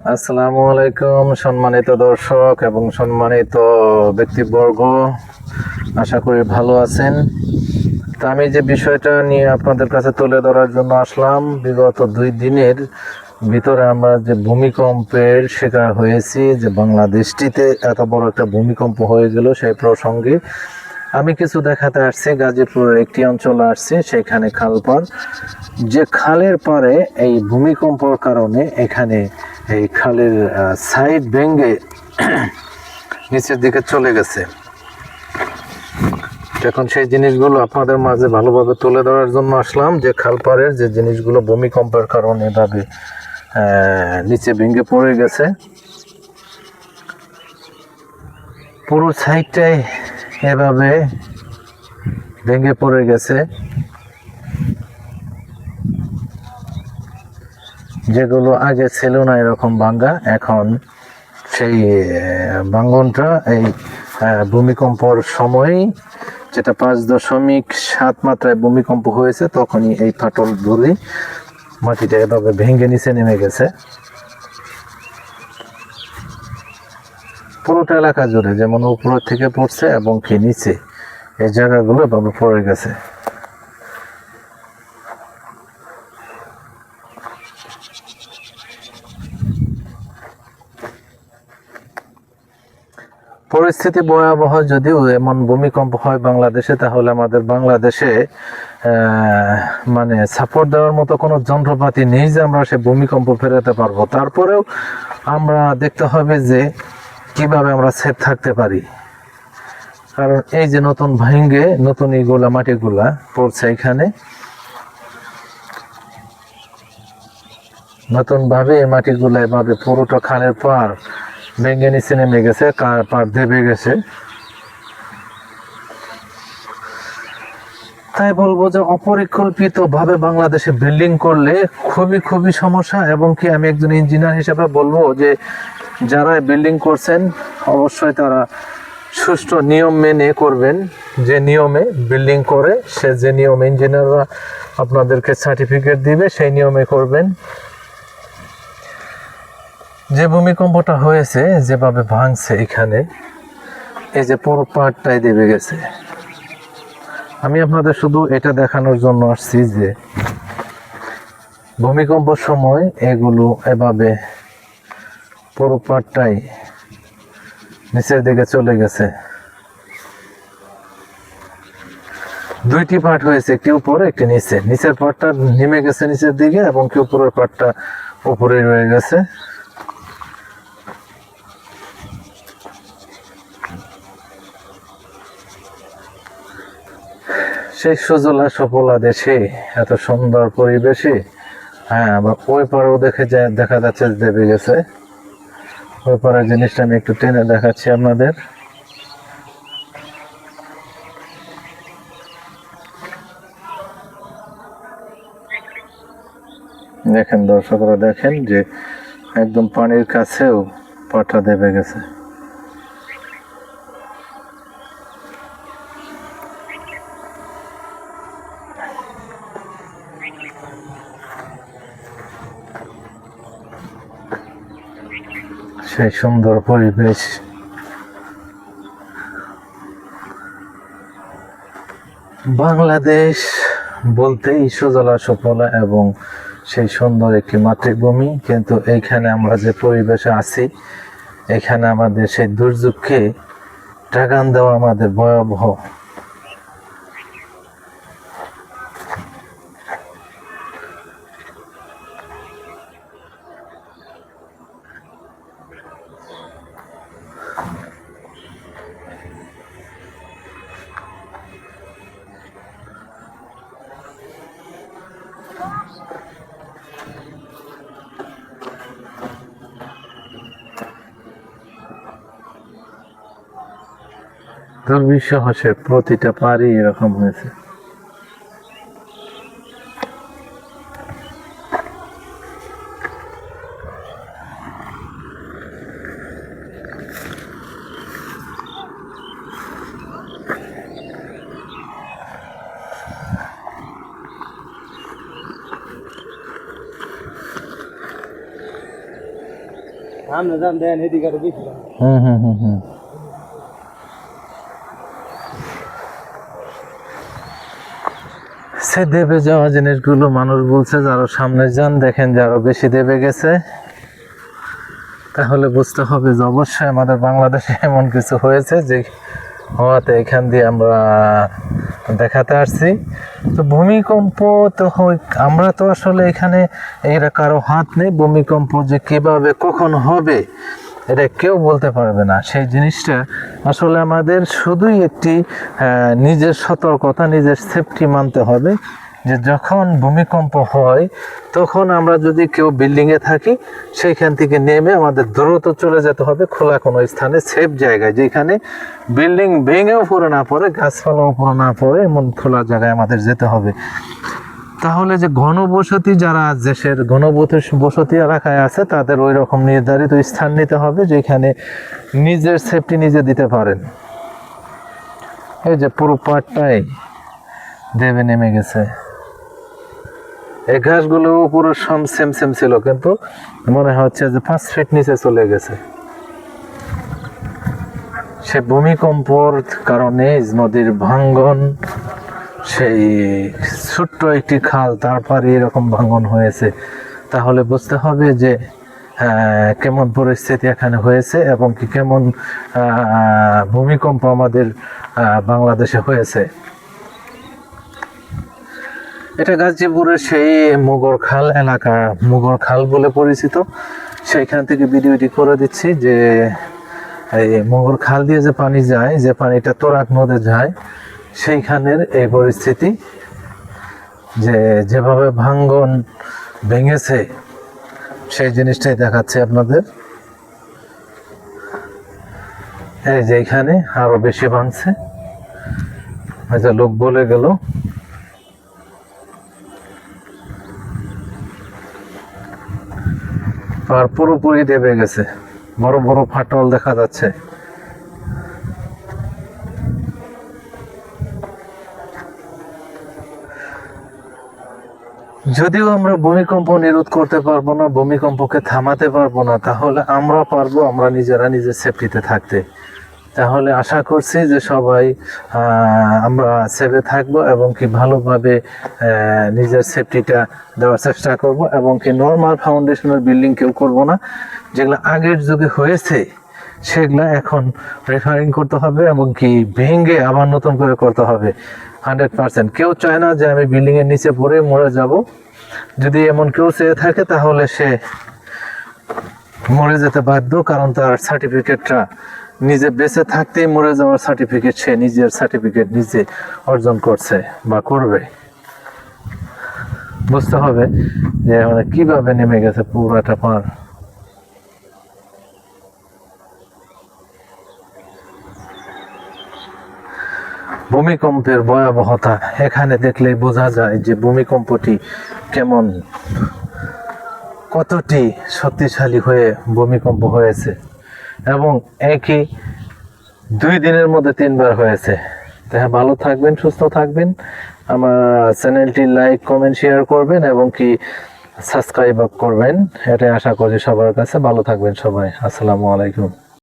আসসালামু আলাইকুম সম্মানিত দর্শক এবং সম্মানিত ব্যক্তিবর্গ, আশা করি ভালো আছেন। তা আমি যে বিষয়টা নিয়ে আপনাদের কাছে তুলে ধরার জন্য আসলাম, বিগত 2 দিনের ভিতরে আমরা যে ভূমিকম্পের শিকার হয়েছি, যে বাংলাদেশটিতে এত বড় একটা ভূমিকম্প হয়ে গেল, সেই প্রসঙ্গে আমি কিছু দেখাতে আসছি। গাজীপুরের একটি অঞ্চলে আসছি, সেখানে খালপাড়, যে খালের পারে এই ভূমিকম্পের কারণে এখানে এই খালের সাইড ভেঙে নিচের দিকে চলে গেছে। এখন সেই জিনিসগুলো আপনাদের মাঝে ভালোভাবে তুলে ধরার জন্য আসলাম, যে খালপাড়ের যে জিনিসগুলো ভূমিকম্পের কারণে এভাবে নিচে ভেঙে পড়ে গেছে। পুরো সাইডটাই এভাবে ভেঙে পড়ে গেছে, যেগুলো আগে ছিল না এরকম ভাঙ্গা। এখন সেই ভাঙ্গনটা এই ভূমিকম্পর সময়ই, যেটা 5.7 মাত্রায় ভূমিকম্প হয়েছে, তখনই এই ফাটল ধরে মাটিটা এভাবে ভেঙে নিচে নেমে গেছে পুরোটা এলাকা জুড়ে, যেমন উপর থেকে পড়ছে এবং কি নিচে এই জায়গাগুলো এভাবে পড়ে গেছে। পরিস্থিতি ভয়াবহ। যদিও এমন ভূমিকম্প হয় বাংলাদেশে, তাহলে আমাদের বাংলাদেশে মানে সাপোর্ট দেওয়ার মতো কোনো যন্ত্রপাতি নেই যে আমরা সে ভূমিকম্প ফেরাতে পারবো। তারপরেও আমরা দেখতে হবে যে কিভাবে আমরা সেফ থাকতে পারি, কারণ এই যে নতুন ভেঙে নতুন এইগুলা মাটিগুলা পড়ছে, এখানে নতুন ভাবে এই মাটিগুলা এভাবে পুরোটা খালের পাড় ভেঙে নিচে নেমে গেছে, পাড় দেবে গেছে। তাই বলবো যে অপরিকল্পিত ভাবে বাংলাদেশে বিল্ডিং করলে খুবই সমস্যা। এবং কি আমি একজন ইঞ্জিনিয়ার হিসেবে বলবো যে যারা বিল্ডিং করছেন অবশ্যই তারা সুষ্ঠু নিয়ম মেনে করবেন। যে নিয়মে বিল্ডিং করে, সে যে নিয়মে ইঞ্জিনিয়াররা আপনাদেরকে সার্টিফিকেট দিবে, সেই নিয়মে করবেন। যে ভূমিকম্পটা হয়েছে, যেভাবে ভাঙছে এখানে, এই যে পুরো পাড়টাই দেবে গেছে। আমি আপনাদের শুধু এটা দেখানোর জন্য আসছি যে ভূমিকম্পের সময় এগুলো এভাবে পুরো পাড়টাই নিচের দিকে চলে গেছে। 2টি পার্ট হয়েছে, একটি উপরে একটি নিচে। নিচের পার্টটা নেমে গেছে নিচের দিকে, এবং কি উপরের পার্টটা উপরে রয়ে গেছে। সেই সুজলা সফলা দেশে, এত সুন্দর পরিবেশে, হ্যাঁ, আবার ওই পারেও দেখা যাচ্ছে দেবে গেছে। ওই পারের জিনিসটা আমি একটু টেনে দেখাচ্ছি আপনাদের। দেখেন দর্শকরা, দেখেন যে একদম পানির কাছেও পাটা দেবে গেছে। সেই সুন্দর পরিবেশ, বাংলাদেশ বলতেই সুজলা সুফলা এবং সেই সুন্দর একটি মাতৃভূমি। কিন্তু এইখানে আমরা যে পরিবেশে আছি, এখানে আমাদের সেই দুর্যোগকে টাগান দেওয়া আমাদের ভয়াবহ। দুর্বিষহ, সে প্রতিটা পারি এরকম হয়েছে। সে দেবে যাওয়া জিনিসগুলো মানুষ বলছে যে আরো সামনে যান, দেখেন যে আরো বেশি দেবে গেছে। তাহলে বুঝতে হবে যে অবশ্যই আমাদের বাংলাদেশে এমন কিছু হয়েছে যে হওয়াতে এখান দিয়ে আমরা দেখাতে আসছি। তো ভূমিকম্প তো আমরা তো আসলে এখানে এর কারো হাত নেই। ভূমিকম্প যে কিভাবে কখন হবে এটা কেউ বলতে পারবে না। সেই জিনিসটা আসলে আমাদের শুধুই একটি নিজের সতর্কতা, নিজের সেফটি মানতে হবে যে যখন ভূমিকম্প হয় তখন আমরা যদি কেউ বিল্ডিংয়ে থাকি সেইখান থেকে নেমে আমাদের দ্রুত চলে যেতে হবে খোলা কোনো স্থানে, সেফ জায়গায়, যেখানে বিল্ডিং ভেঙেও পড়ে না পড়ে, গাছপালাও উপরে না পড়ে, এমন খোলা জায়গায় আমাদের যেতে হবে। তাহলে যে ঘনবসতি যারা দেশের ঘনবসতি এলাকায় আছে তাদের ওই রকম নির্ধারিত স্থান নিতে হবে যেখানে নিজের সেফটি নিজে দিতে পারেন। এই যে পুরো পাটটাই দেবে নেমে গেছে। এই ঘাসগুলো পুরো সেম ছিল, কিন্তু মনে হচ্ছে যে 5 ফিট নিচে চলে গেছে। সে ভূমিকম্পর কারণে নদীর ভাঙ্গন, সেই ছোট্ট একটি খাল তারপরে এরকম ভাঙ্গন হয়েছে। তাহলে বুঝতে হবে যে কেমন পরিস্থিতি এখানে হয়েছে এবং কি কেমন ভূমিকম্প আমাদের বাংলাদেশে হয়েছে। এটা গাজীপুরের সেই মুগরখাল এলাকা, মুগরখাল বলে পরিচিত। সেইখান থেকে ভিডিওটি করে দিচ্ছি যে এই মুগরখাল দিয়ে যে পানি যায়, যে পানিটা তোরাক নদে যায়, সেইখানের এই পরিস্থিতি, যে যেভাবে ভাঙ্গন ভেঙেছে সেই জিনিসটাই দেখাচ্ছে আপনাদের। এই যে এখানে আরো বেশি ভাঙছে, লোক বলে গেল। আর পুরোপুরি দেবে গেছে, বড় বড় ফাটল দেখা যাচ্ছে। যদিও আমরা ভূমিকম্প নিরোধ করতে পারবো না, ভূমিকম্পকে থামাতে পারবো না, তাহলে আমরা পারবো আমরা নিজেরা নিজের সেফটিতে থাকতে। তাহলে আশা করছি যে সবাই আমরা সেফে থাকবো এবং কি ভালোভাবে নিজের সেফটিটা দেওয়ার চেষ্টা করব এবং কি নর্মাল ফাউন্ডেশনের বিল্ডিং কেউ করবো না। যেগুলো আগের যুগে হয়েছে সেগুলা এখন রেফারিং করতে হবে এবং কি ভেঙে আবার নতুন করে করতে হবে 100%। কেউ চায় না যে আমি বিল্ডিং এর নিচে পড়ে মরে যাব। যদি এমন কেউ চেয়ে থাকে তাহলে সে মরে যেতে বাধ্য, কারণ তার সার্টিফিকেটটা নিজে বেঁচে থাকতেই মরে যাওয়ার সার্টিফিকেট সে নিজের সার্টিফিকেট নিজে অর্জন করছে বা করবে। বুঝতে হবে যে মানে কিভাবে নেমে গেছে পুরাটা পার। ভূমিকম্পের ভয়াবহতা এখানে দেখলেই বোঝা যায় যে ভূমিকম্পটি কেমন, কতটি শক্তিশালী হয়ে ভূমিকম্প হয়েছে এবং একই 2 দিনের মধ্যে 3 বার হয়েছে। তাই ভালো থাকবেন, সুস্থ থাকবেন, আমার চ্যানেলটি লাইক কমেন্ট শেয়ার করবেন এবং কি সাবস্ক্রাইব করবেন, এটাই আশা করি সবার কাছে। ভালো থাকবেন সবাই। আসসালামু আলাইকুম।